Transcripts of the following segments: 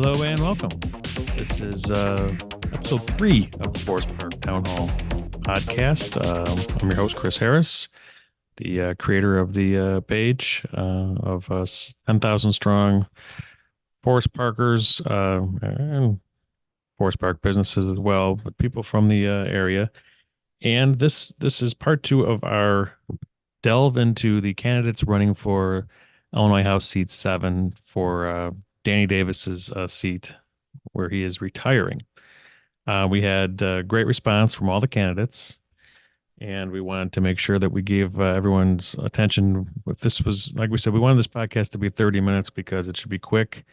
Hello and welcome. This is episode 3 of the Forest Park Town Hall podcast. I'm your host, Chris Harris, the creator of the page of 10,000 strong Forest Parkers and Forest Park businesses as well, but people from the area. And this is part 2 of our delve into the candidates running for Illinois House Seat 7 for Danny Davis's seat where he is retiring. We had great response from all the candidates, and we wanted to make sure that we gave everyone's attention. If this was, like we said, we wanted this podcast to be 30 minutes because it should be quick.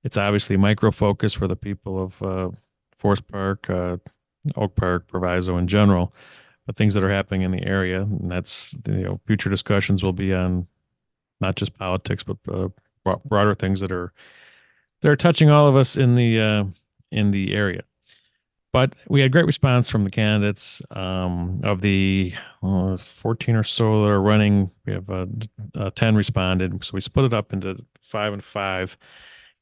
It's obviously micro focus for the people of Forest Park, Oak Park, Proviso in general, but things that are happening in the area. And that's, future discussions will be on not just politics, but broader things that are touching all of us in the area. But we had great response from the candidates. Of the 14 or so that are running, we have 10 responded. So we split it up into 5 and 5.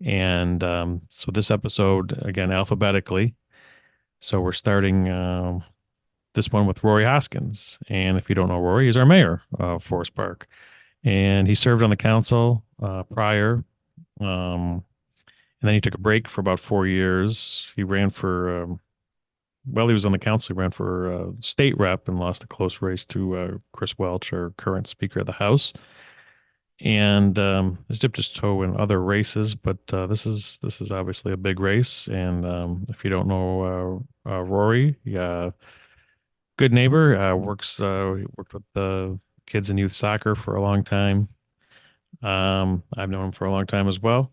And so this episode, again, alphabetically. So we're starting this one with Rory Hoskins. And if you don't know Rory, he's our mayor of Forest Park. And he served on the council prior. And then he took a break for about 4 years. He ran for, he was on the council. He ran for state rep and lost a close race to Chris Welch, our current Speaker of the House. And has dipped his toe in other races, but this is obviously a big race. And if you don't know Rory, good neighbor. Worked with the kids in youth soccer for a long time. I've known him for a long time as well.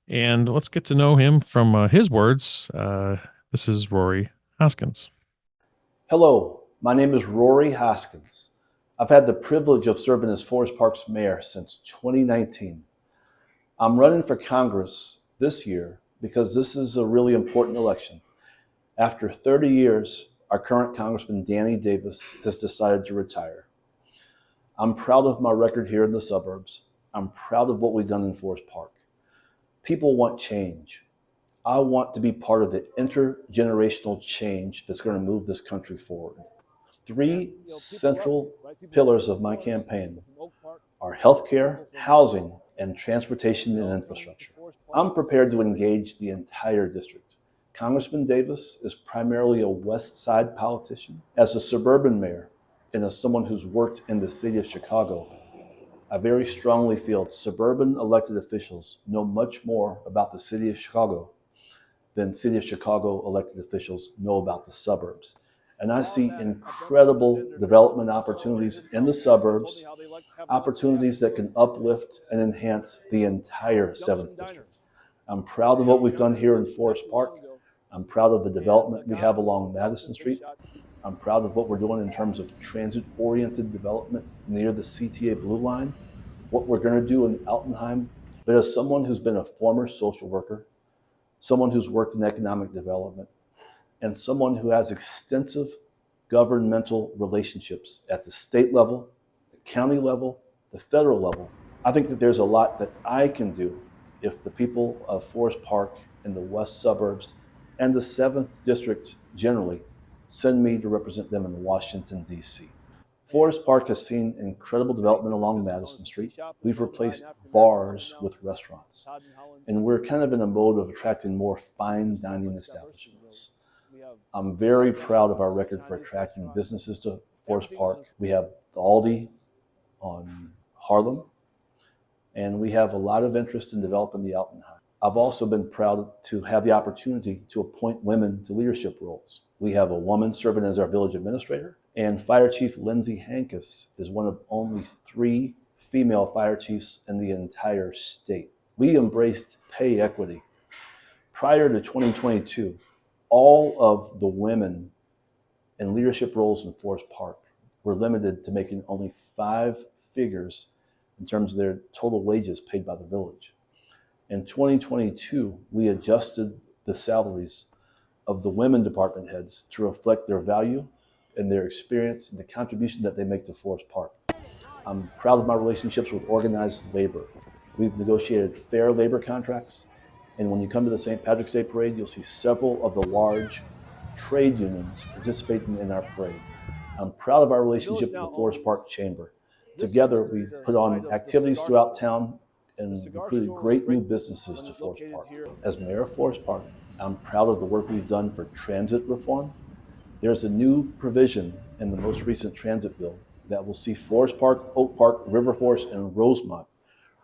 And let's get to know him from his words. This is Rory Hoskins. Hello, my name is Rory Hoskins. I've had the privilege of serving as Forest Park's mayor since 2019. I'm running for Congress this year because this is a really important election. After 30 years, our current Congressman Danny Davis has decided to retire. I'm proud of my record here in the suburbs. I'm proud of what we've done in Forest Park. People want change. I want to be part of the intergenerational change that's going to move this country forward. 3 central pillars of my campaign are healthcare, housing, and transportation and infrastructure. I'm prepared to engage the entire district. Congressman Davis is primarily a West Side politician. As a suburban mayor and as someone who's worked in the city of Chicago, I very strongly feel suburban elected officials know much more about the city of Chicago than city of Chicago elected officials know about the suburbs. And I see incredible development opportunities in the suburbs, opportunities that can uplift and enhance the entire 7th District. I'm proud of what we've done here in Forest Park. I'm proud of the development we have along Madison Street. I'm proud of what we're doing in terms of transit-oriented development near the CTA Blue Line, what we're going to do in Altenheim. But as someone who's been a former social worker, someone who's worked in economic development, and someone who has extensive governmental relationships at the state level, the county level, the federal level, I think that there's a lot that I can do if the people of Forest Park in the west suburbs and the 7th District generally send me to represent them in Washington, D.C. Forest Park has seen incredible development along Madison Street. We've replaced bars with restaurants, and we're kind of in a mode of attracting more fine dining establishments. I'm very proud of our record for attracting businesses to Forest Park. We have the Aldi on Harlem, and we have a lot of interest in developing the Altenheim. I've also been proud to have the opportunity to appoint women to leadership roles. We have a woman serving as our village administrator, and Fire Chief Lindsay Hankus is one of only 3 female fire chiefs in the entire state. We embraced pay equity. Prior to 2022, all of the women in leadership roles in Forest Park were limited to making only 5 figures in terms of their total wages paid by the village. In 2022, we adjusted the salaries of the women department heads to reflect their value and their experience and the contribution that they make to Forest Park. I'm proud of my relationships with organized labor. We've negotiated fair labor contracts, And when you come to the St. Patrick's Day Parade, you'll see several of the large trade unions participating in our parade. I'm proud of our relationship with the Forest Park Chamber. Together, we've put on activities throughout town and recruited great new businesses to Forest Park. As mayor of Forest Park, I'm proud of the work we've done for transit reform. There's a new provision in the most recent transit bill that will see Forest Park, Oak Park, River Forest, and Rosemont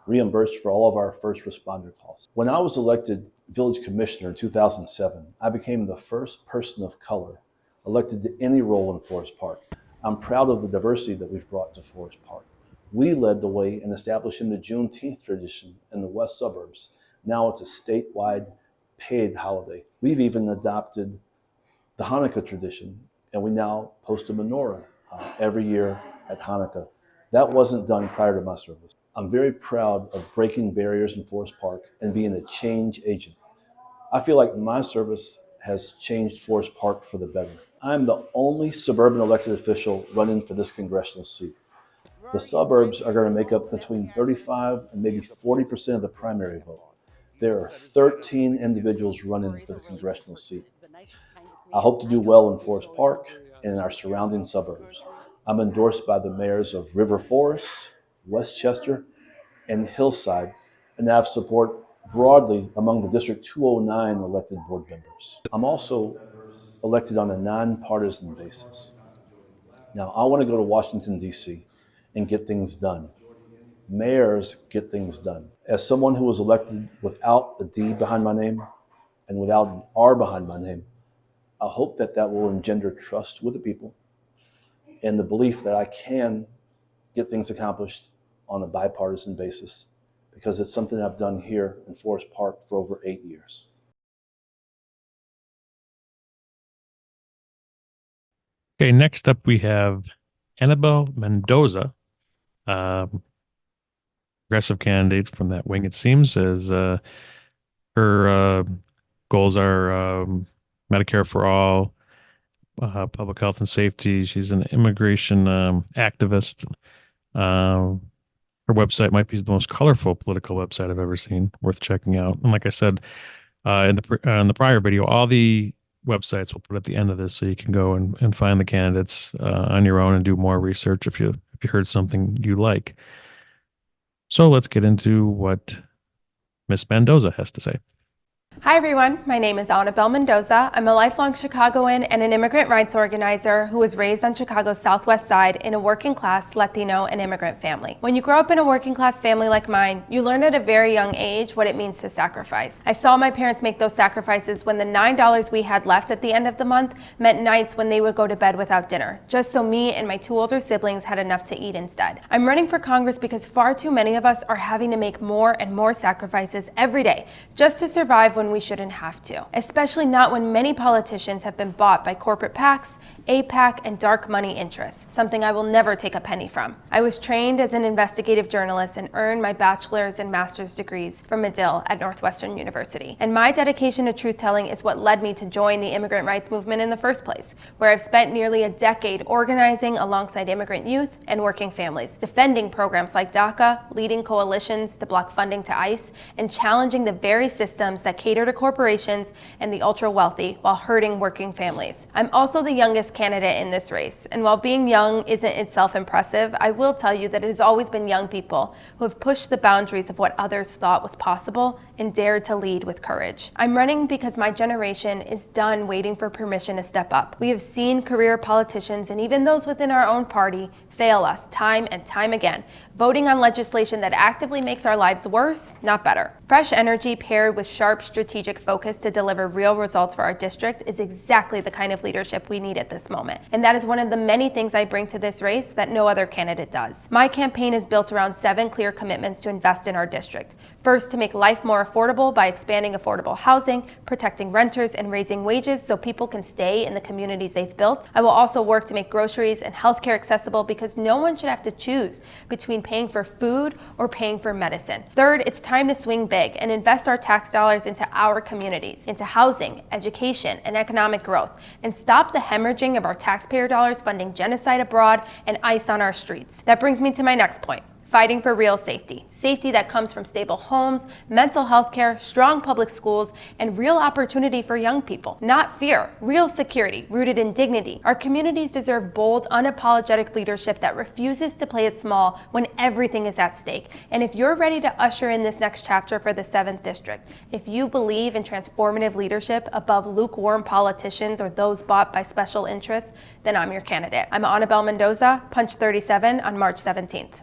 reimbursed for all of our first responder costs. When I was elected village commissioner in 2007, I became the first person of color elected to any role in Forest Park. I'm proud of the diversity that we've brought to Forest Park. We led the way in establishing the Juneteenth tradition in the west suburbs. Now it's a statewide paid holiday. We've even adopted the Hanukkah tradition, and we now post a menorah every year at Hanukkah. That wasn't done prior to my service. I'm very proud of breaking barriers in Forest Park and being a change agent. I feel like my service has changed Forest Park for the better. I'm the only suburban elected official running for this congressional seat. The suburbs are going to make up between 35 and maybe 40% of the primary vote. There are 13 individuals running for the congressional seat. I hope to do well in Forest Park and in our surrounding suburbs. I'm endorsed by the mayors of River Forest, Westchester, and Hillside, and I have support broadly among the District 209 elected board members. I'm also elected on a nonpartisan basis. Now, I want to go to Washington, D.C. and get things done. Mayors get things done. As someone who was elected without a D behind my name and without an R behind my name, I hope that that will engender trust with the people and the belief that I can get things accomplished on a bipartisan basis, because it's something I've done here in Forest Park for over 8 years. Okay, next up we have Annabelle Mendoza, progressive candidate from that wing, it seems, as her goals are Medicare for all, public health and safety. She's an immigration activist. Her website might be the most colorful political website I've ever seen, worth checking out. And like I said in the prior video, all the websites we'll put at the end of this, so you can go and find the candidates on your own and do more research if you heard something you like. So let's get into what Miss Mendoza has to say. Hi everyone, my name is Annabelle Mendoza. I'm a lifelong Chicagoan and an immigrant rights organizer who was raised on Chicago's southwest side in a working class Latino and immigrant family. When you grow up in a working class family like mine, you learn at a very young age what it means to sacrifice. I saw my parents make those sacrifices when the $9 we had left at the end of the month meant nights when they would go to bed without dinner, just so me and my 2 older siblings had enough to eat instead. I'm running for Congress because far too many of us are having to make more and more sacrifices every day just to survive when we shouldn't have to, especially not when many politicians have been bought by corporate PACs, AIPAC, and dark money interests, something I will never take a penny from. I was trained as an investigative journalist and earned my bachelor's and master's degrees from Medill at Northwestern University. And my dedication to truth-telling is what led me to join the immigrant rights movement in the first place, where I've spent nearly a decade organizing alongside immigrant youth and working families, defending programs like DACA, leading coalitions to block funding to ICE, and challenging the very systems that cater to corporations and the ultra-wealthy while hurting working families. I'm also the youngest candidate in this race, and while being young isn't itself impressive, I will tell you that it has always been young people who have pushed the boundaries of what others thought was possible and dared to lead with courage. I'm running because my generation is done waiting for permission to step up. We have seen career politicians and even those within our own party fail us time and time again, voting on legislation that actively makes our lives worse, not better. Fresh energy paired with sharp strategic focus to deliver real results for our district is exactly the kind of leadership we need at this moment. And that is one of the many things I bring to this race that no other candidate does. My campaign is built around 7 clear commitments to invest in our district. First, to make life more affordable by expanding affordable housing, protecting renters, and raising wages so people can stay in the communities they've built. I will also work to make groceries and healthcare accessible because no one should have to choose between paying for food or paying for medicine. Third, it's time to swing big and invest our tax dollars into our communities, into housing, education, and economic growth, and stop the hemorrhaging of our taxpayer dollars funding genocide abroad and ICE on our streets. That brings me to my next point. Fighting for real safety. Safety that comes from stable homes, mental health care, strong public schools, and real opportunity for young people. Not fear, real security, rooted in dignity. Our communities deserve bold, unapologetic leadership that refuses to play it small when everything is at stake. And if you're ready to usher in this next chapter for the 7th District, if you believe in transformative leadership above lukewarm politicians or those bought by special interests, then I'm your candidate. I'm Annabelle Mendoza, Punch 37 on March 17th.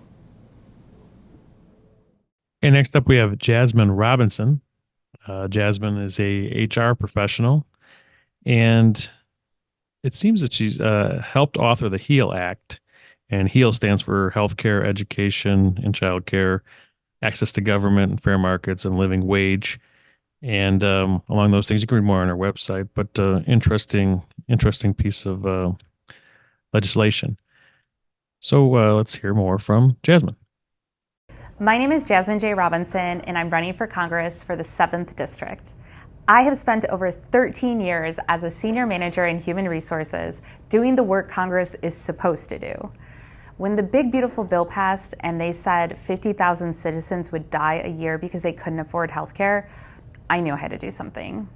Okay, next up we have Jasmine Robinson. Jasmine is a HR professional, and it seems that she's helped author the HEAL Act, and HEAL stands for Healthcare, Education, and Childcare, Access to Government and Fair Markets, and Living Wage. And along those things, you can read more on our website. But interesting piece of legislation. So let's hear more from Jasmine. My name is Jasmine J. Robinson, and I'm running for Congress for the 7th District. I have spent over 13 years as a senior manager in human resources doing the work Congress is supposed to do. When the big beautiful bill passed and they said 50,000 citizens would die a year because they couldn't afford healthcare, I knew I had to do something.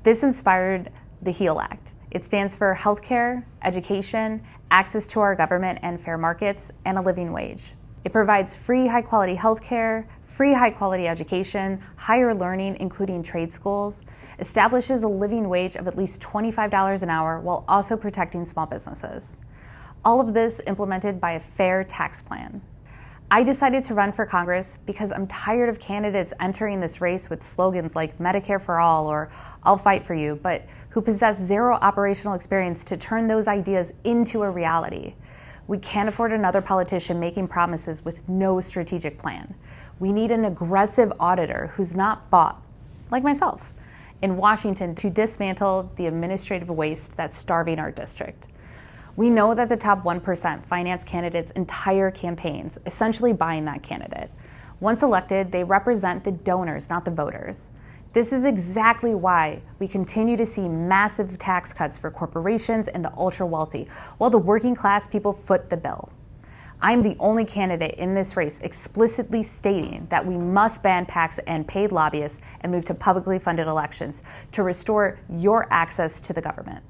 This inspired the HEAL Act. It stands for Healthcare, Education, Access to our Government and Fair Markets, and a Living Wage. It provides free high-quality healthcare, free high-quality education, higher learning, including trade schools, establishes a living wage of at least $25 an hour while also protecting small businesses. All of this implemented by a fair tax plan. I decided to run for Congress because I'm tired of candidates entering this race with slogans like Medicare for all or I'll fight for you, but who possess zero operational experience to turn those ideas into a reality. We can't afford another politician making promises with no strategic plan. We need an aggressive auditor who's not bought, like myself, in Washington to dismantle the administrative waste that's starving our district. We know that the top 1% finance candidates' entire campaigns, essentially buying that candidate. Once elected, they represent the donors, not the voters. This is exactly why we continue to see massive tax cuts for corporations and the ultra-wealthy, while the working class people foot the bill. I'm the only candidate in this race explicitly stating that we must ban PACs and paid lobbyists and move to publicly funded elections to restore your access to the government.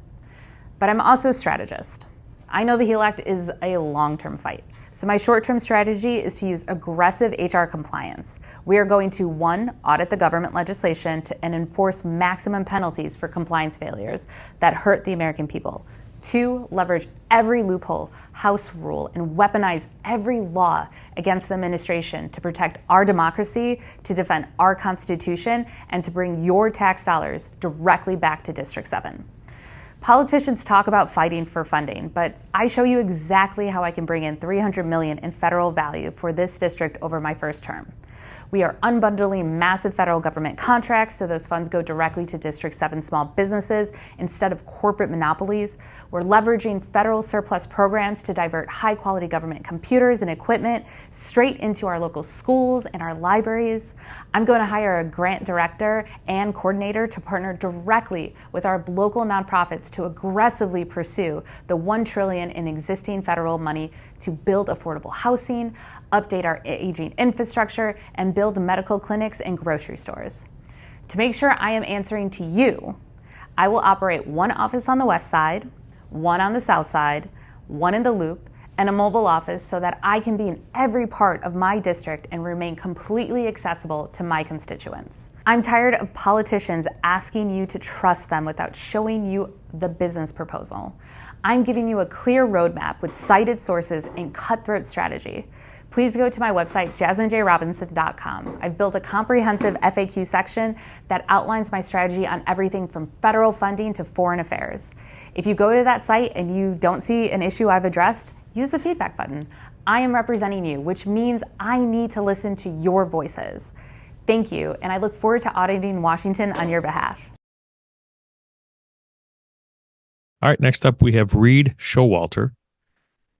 But I'm also a strategist. I know the HEAL Act is a long-term fight. So my short-term strategy is to use aggressive HR compliance. We are going to, 1, audit the government legislation and enforce maximum penalties for compliance failures that hurt the American people. 2, leverage every loophole, House rule, and weaponize every law against the administration to protect our democracy, to defend our Constitution, and to bring your tax dollars directly back to District 7. Politicians talk about fighting for funding, but I show you exactly how I can bring in $300 million in federal value for this district over my first term. We are unbundling massive federal government contracts so those funds go directly to District 7 small businesses instead of corporate monopolies. We're leveraging federal surplus programs to divert high-quality government computers and equipment straight into our local schools and our libraries. I'm going to hire a grant director and coordinator to partner directly with our local nonprofits to aggressively pursue the $1 trillion in existing federal money to build affordable housing, update our aging infrastructure, and build medical clinics and grocery stores. To make sure I am answering to you, I will operate 1 office on the west side, 1 on the south side, 1 in the Loop, and a mobile office so that I can be in every part of my district and remain completely accessible to my constituents. I'm tired of politicians asking you to trust them without showing you the business proposal. I'm giving you a clear roadmap with cited sources and cutthroat strategy. Please go to my website, jasminejrobinson.com. I've built a comprehensive FAQ section that outlines my strategy on everything from federal funding to foreign affairs. If you go to that site and you don't see an issue I've addressed, use the feedback button. I am representing you, which means I need to listen to your voices. Thank you, and I look forward to auditing Washington on your behalf. All right, next up we have Reed Showalter.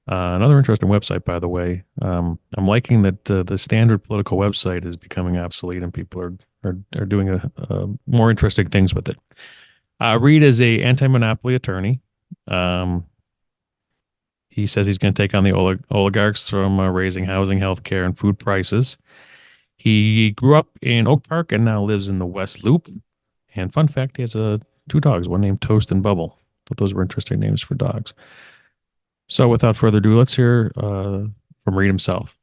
Another interesting website, by the way. I'm liking that the standard political website is becoming obsolete and people are doing more interesting things with it. Reed is a anti-monopoly attorney. He He says he's going to take on the oligarchs from raising housing, healthcare, and food prices. He grew up in Oak Park and now lives in the West Loop. And fun fact, he has two dogs, one named Toast and Bubble. Thought those were interesting names for dogs. So without further ado, let's hear from Reed himself.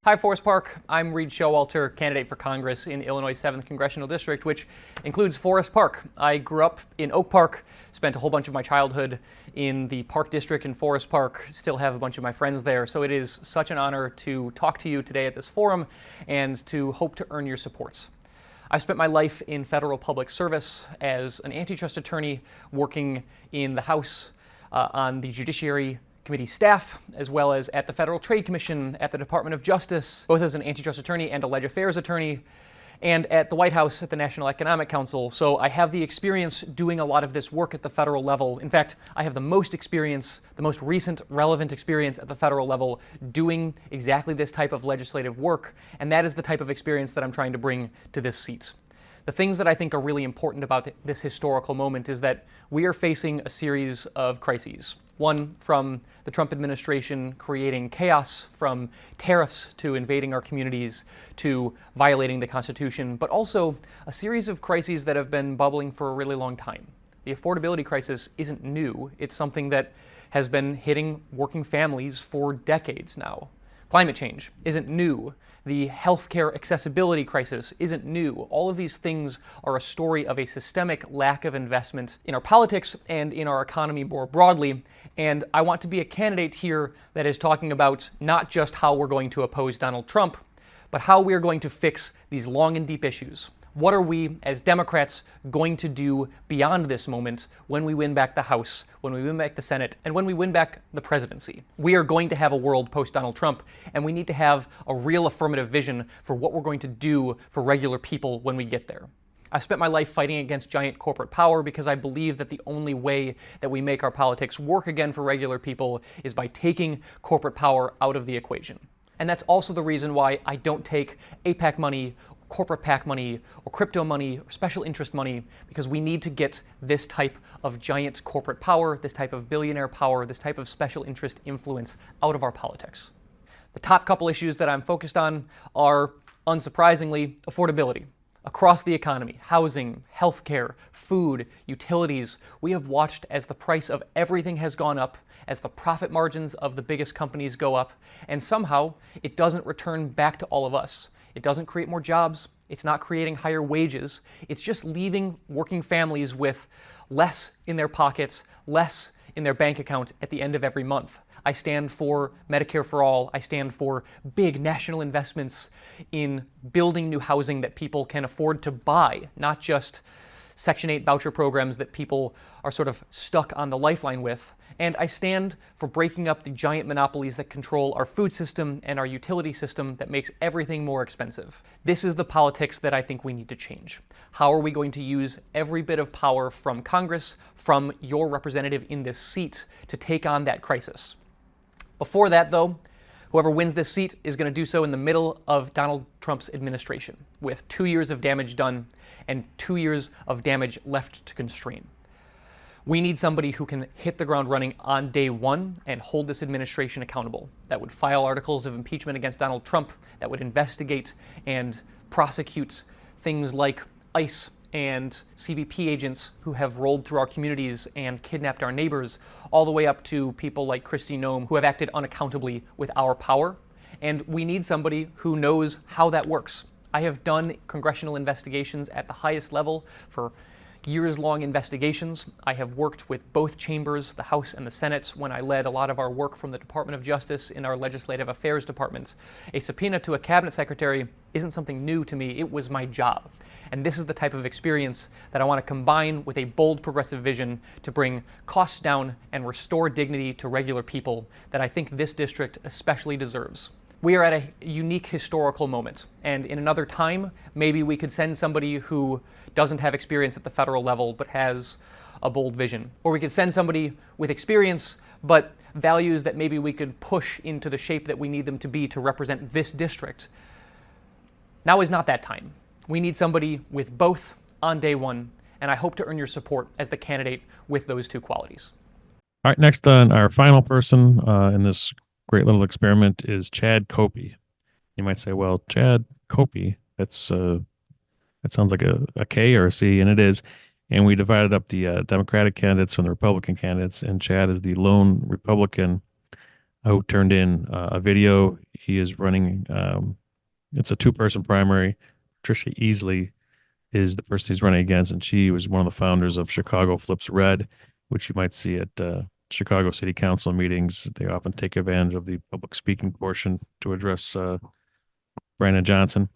Hi, Forest Park. I'm Reed Showalter, candidate for Congress in Illinois' 7th Congressional District, which includes Forest Park. I grew up in Oak Park, spent a whole bunch of my childhood in the Park District in Forest Park, still have a bunch of my friends there. So it is such an honor to talk to you today at this forum and to hope to earn your supports. I've spent my life in federal public service as an antitrust attorney working in the House on the Judiciary Committee staff, as well as at the Federal Trade Commission, at the Department of Justice, both as an antitrust attorney and a leg affairs attorney, and at the White House at the National Economic Council. So I have the experience doing a lot of this work at the federal level. In fact, I have the most experience, the most recent relevant experience at the federal level doing exactly this type of legislative work, and that is the type of experience that I'm trying to bring to this seat. The things that I think are really important about this historical moment is that we are facing a series of crises. One from the Trump administration creating chaos, from tariffs to invading our communities to violating the Constitution, but also a series of crises that have been bubbling for a really long time. The affordability crisis isn't new. It's something that has been hitting working families for decades now. Climate change isn't new. The healthcare accessibility crisis isn't new. All of these things are a story of a systemic lack of investment in our politics and in our economy more broadly. And I want to be a candidate here that is talking about not just how we're going to oppose Donald Trump, but how we're going to fix these long and deep issues. What are we, as Democrats, going to do beyond this moment when we win back the House, when we win back the Senate, and when we win back the presidency? We are going to have a world post-Donald Trump, and we need to have a real affirmative vision for what we're going to do for regular people when we get there. I've spent my life fighting against giant corporate power because I believe that the only way that we make our politics work again for regular people is by taking corporate power out of the equation. And that's also the reason why I don't take AIPAC money, corporate PAC money, or crypto money, or special interest money, because we need to get this type of giant corporate power, this type of billionaire power, this type of special interest influence out of our politics. The top couple issues that I'm focused on are, unsurprisingly, affordability. Across the economy, housing, healthcare, food, utilities, we have watched as the price of everything has gone up, as the profit margins of the biggest companies go up, and somehow it doesn't return back to all of us. It doesn't create more jobs. It's not creating higher wages. It's just leaving working families with less in their pockets, less in their bank account at the end of every month. I stand for Medicare for all. I stand for big national investments in building new housing that people can afford to buy, not just Section 8 voucher programs that people are sort of stuck on the lifeline with. And I stand for breaking up the giant monopolies that control our food system and our utility system that makes everything more expensive. This is the politics that I think we need to change. How are we going to use every bit of power from Congress, from your representative in this seat, to take on that crisis? Before that, though, whoever wins this seat is going to do so in the middle of Donald Trump's administration, with 2 years of damage done and 2 years of damage left to constrain. We need somebody who can hit the ground running on day one and hold this administration accountable, that would file articles of impeachment against Donald Trump, that would investigate and prosecute things like ICE and CBP agents who have rolled through our communities and kidnapped our neighbors, all the way up to people like Kristi Noem who have acted unaccountably with our power. And we need somebody who knows how that works. I have done congressional investigations at the highest level for years-long investigations. I have worked with both chambers, the House and the Senate, when I led a lot of our work from the Department of Justice in our Legislative Affairs Department. A subpoena to a cabinet secretary isn't something new to me. It was my job. And this is the type of experience that I want to combine with a bold progressive vision to bring costs down and restore dignity to regular people that I think this district especially deserves. We are at a unique historical moment, and in another time, maybe we could send somebody who doesn't have experience at the federal level but has a bold vision. Or we could send somebody with experience but values that maybe we could push into the shape that we need them to be to represent this district. Now is not that time. We need somebody with both on day one, and I hope to earn your support as the candidate with those two qualities. All right, next on our final person in this great little experiment is Chad Copey. You might say, well, Chad Copey, that sounds like a K or a C, and it is. And we divided up the Democratic candidates from the Republican candidates, and Chad is the lone Republican who turned in a video. He is running, it's a two-person primary. Patricia Easley is the person he's running against, and she was one of the founders of Chicago Flips Red, which you might see at Chicago City Council meetings. They often take advantage of the public speaking portion to address Brandon Johnson.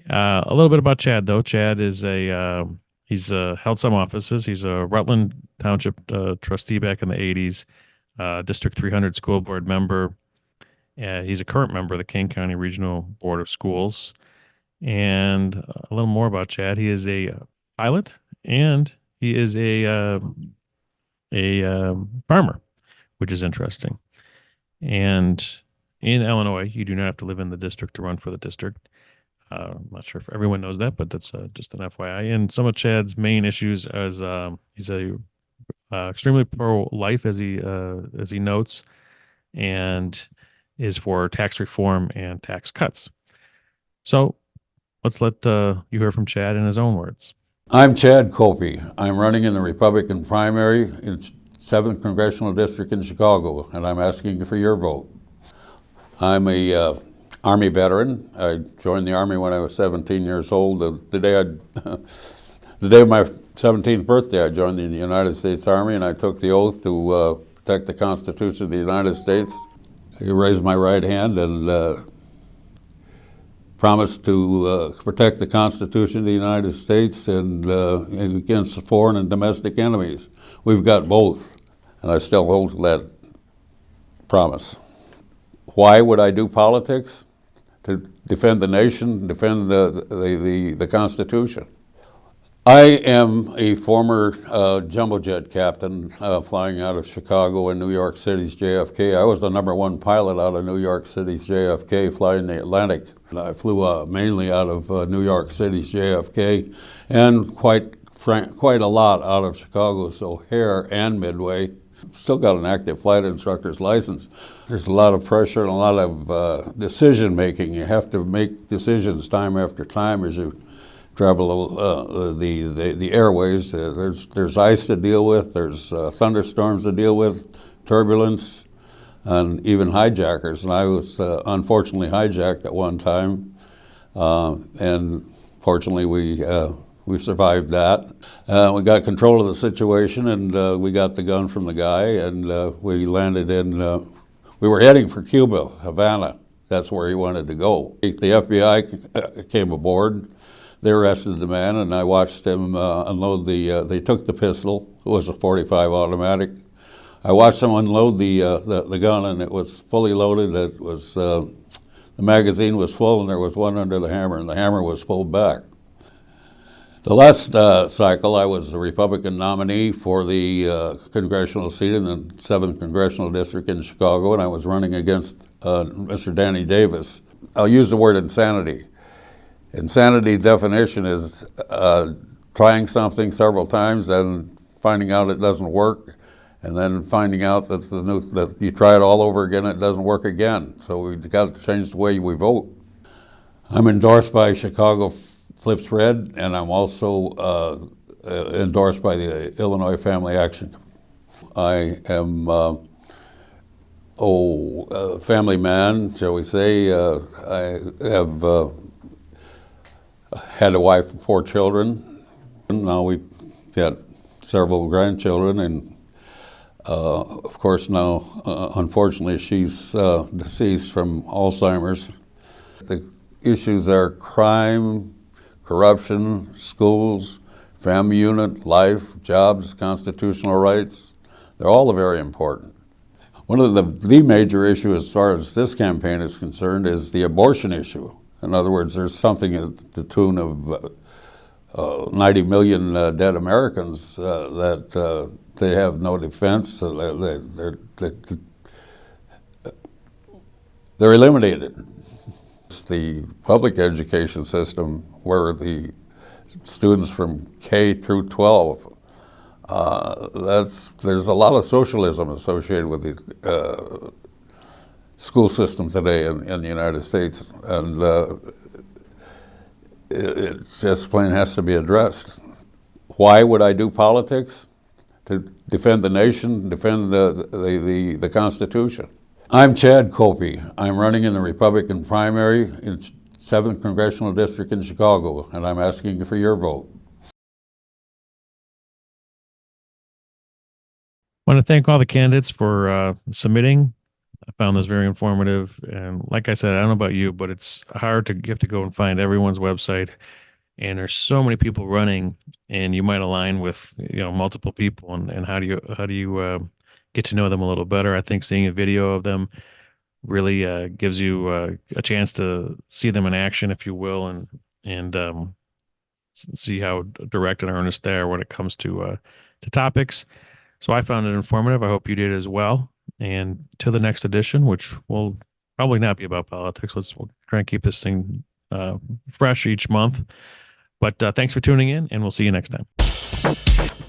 A little bit about Chad, though. Chad is he's held some offices. He's a Rutland Township trustee back in the 80s, District 300 school board member. He's a current member of the Kane County Regional Board of Schools. And a little more about Chad. He is a pilot, and he is a farmer, which is interesting. And in Illinois, you do not have to live in the district to run for the district. I'm not sure if everyone knows that, but that's just an FYI. And some of Chad's main issues is he's extremely pro-life, as he notes, and is for tax reform and tax cuts. So let's let you hear from Chad in his own words. I'm Chad Copey. I'm running in the Republican primary in 7th Congressional District in Chicago, and I'm asking for your vote. I'm a Army veteran. I joined the Army when I was 17 years old. The day of my 17th birthday, I joined the United States Army, and I took the oath to protect the Constitution of the United States. I raised my right hand and promised to protect the Constitution of the United States and against foreign and domestic enemies. We've got both, and I still hold that promise. Why would I do politics? To defend the nation, defend the Constitution. I am a former jumbo jet captain flying out of Chicago and New York City's JFK. I was the ¡1 pilot out of New York City's JFK, flying the Atlantic. I flew mainly out of New York City's JFK and quite a lot out of Chicago's O'Hare and Midway. Still got an active flight instructor's license. There's a lot of pressure and a lot of decision making. You have to make decisions time after time as you travel the airways. There's ice to deal with, there's thunderstorms to deal with, turbulence, and even hijackers. And I was unfortunately hijacked at one time, and fortunately we survived that. We got control of the situation, and we got the gun from the guy, and we landed in, we were heading for Cuba, Havana. That's where he wanted to go. The FBI came aboard. They arrested the man, and I watched them unload they took the pistol. It was a .45 automatic. I watched them unload the gun, and it was fully loaded. It was, the magazine was full, and there was one under the hammer, and the hammer was pulled back. The last cycle, I was the Republican nominee for the congressional seat in the 7th Congressional District in Chicago, and I was running against Mr. Danny Davis. I'll use the word insanity. Insanity definition is trying something several times and finding out it doesn't work, and then finding out that that you try it all over again, it doesn't work again. So we've got to change the way we vote. I'm endorsed by Chicago Flips Red, and I'm also endorsed by the Illinois Family Action. I am a family man, shall we say. I have had a wife and 4 children. Now we've got several grandchildren, and of course now, unfortunately, she's deceased from Alzheimer's. The issues are crime, corruption, schools, family unit, life, jobs, constitutional rights. They're all very important. One of the major issue as far as this campaign is concerned is the abortion issue. In other words, there's something at the tune of 90 million dead Americans that they have no defense. They're eliminated. The public education system, where the students from K through 12 There's a lot of socialism associated with the school system today in the United States, and it just plain has to be addressed. Why would I do politics? To defend the nation, defend the Constitution. I'm Chad Copey. I'm running in the Republican primary in 7th Congressional District in Chicago, and I'm asking for your vote. I want to thank all the candidates for submitting. I found this very informative. And like I said, I don't know about you, but it's hard to you have to go and find everyone's website. And there's so many people running, and you might align with multiple people. And how do you get to know them a little better? I think seeing a video of them really gives you a chance to see them in action, if you will, and see how direct and earnest they are when it comes to topics. So I found it informative. I hope you did as well. And till the next edition, which will probably not be about politics, we'll try and keep this thing fresh each month. But thanks for tuning in, and we'll see you next time.